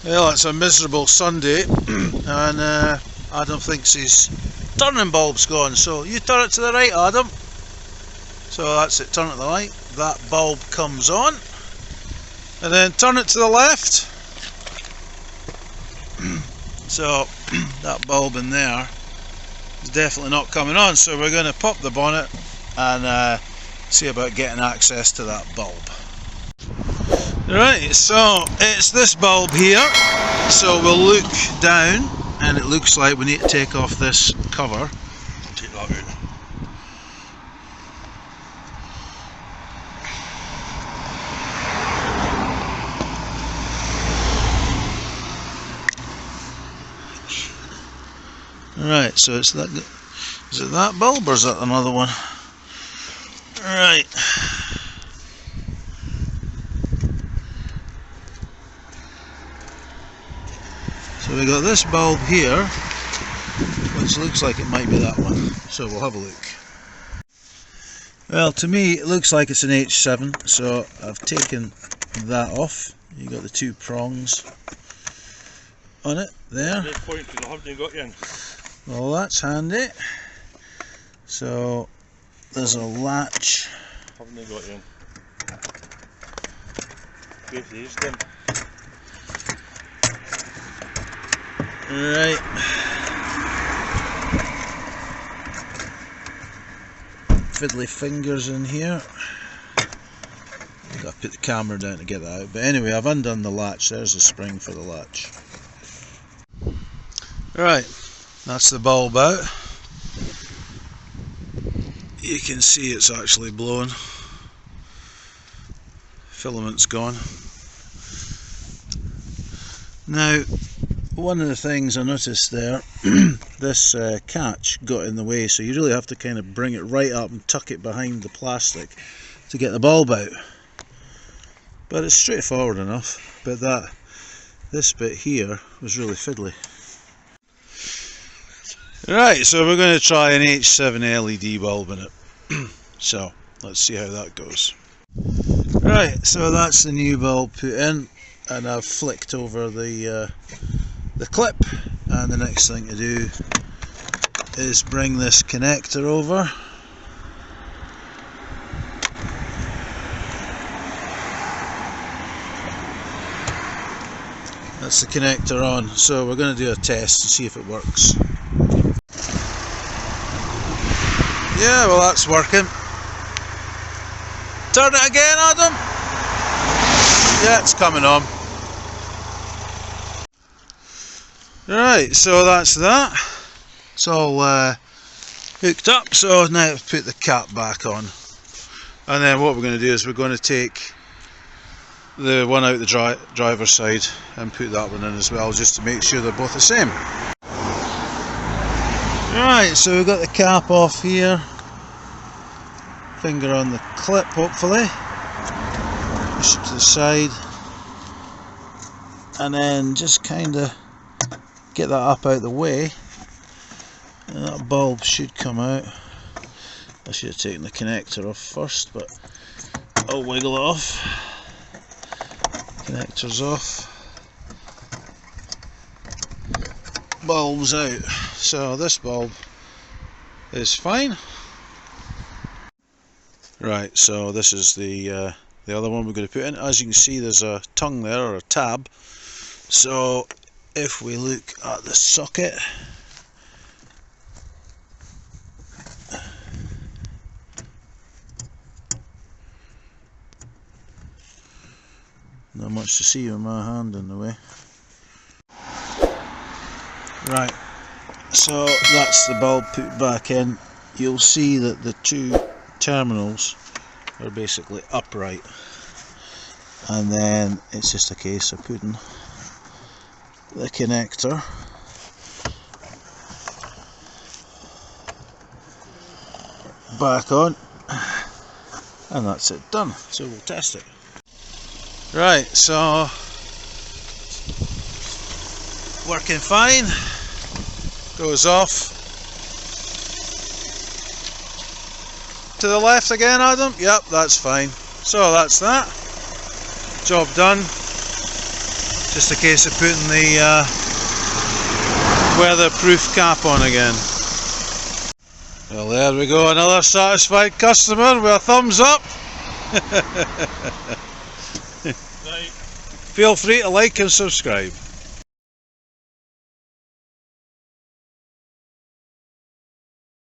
Well, it's a miserable Sunday and Adam thinks his turning bulb's gone, so you turn it to the right, Adam. So that's it, turn it to the right, that bulb comes on, and then turn it to the left. So that bulb in there is definitely not coming on, so we're going to pop the bonnet and see about getting access to that bulb. Right, so it's this bulb here, so we'll look down and it looks like we need to take off this cover. Take that out. Right, so it's that. Is it that bulb or is that another one? Right. So we got this bulb here, which looks like it might be that one. So we'll have a look. Well, to me it looks like it's an H7, so I've taken that off. You got the two prongs on it there. Well, that's handy. So there's a latch. Haven't they got you in? Both these then. Right. Fiddly fingers in here. Got to put the camera down to get that out. But anyway, I've undone the latch. There's the spring for the latch. Right, that's the bulb out. You can see it's actually blown. Filament's gone. Now, one of the things I noticed there, this catch got in the way, so you really have to kind of bring it right up and tuck it behind the plastic to get the bulb out. But it's straightforward enough, but this bit here was really fiddly. Right, so we're going to try an H7 LED bulb in it. So let's see how that goes. Right, so that's the new bulb put in, and I've flicked over the clip, and the next thing to do is bring this connector over. That's the connector on, so we're going to do a test to see if it works. Yeah, well, that's working. Turn it again, Adam. Yeah, it's coming on. Right, so that's that. It's all hooked up, so now I've put the cap back on. And then what we're going to do is we're going to take the one out the driver's side and put that one in as well, just to make sure they're both the same. Right, so we've got the cap off here. Finger on the clip, hopefully. Push it to the side. And then just kind of get that up out the way, and that bulb should come out. I should have taken the connector off first, but I'll wiggle it off. Connector's off. Bulb's out. So this bulb is fine. Right, so this is the other one we're going to put in. As you can see, there's a tongue there, or a tab. So if we look at the socket, not much to see with my hand in the way. Right, so that's the bulb put back in. You'll see that the two terminals are basically upright, and then it's just a case of putting the connector back on, and that's it done. So we'll test it. Right, so working fine, goes off. To the left again, Adam? Yep, that's fine. So that's that. Job done. Just a case of putting the weatherproof cap on again. Well, there we go, another satisfied customer with a thumbs up. Right. Feel free to like and subscribe.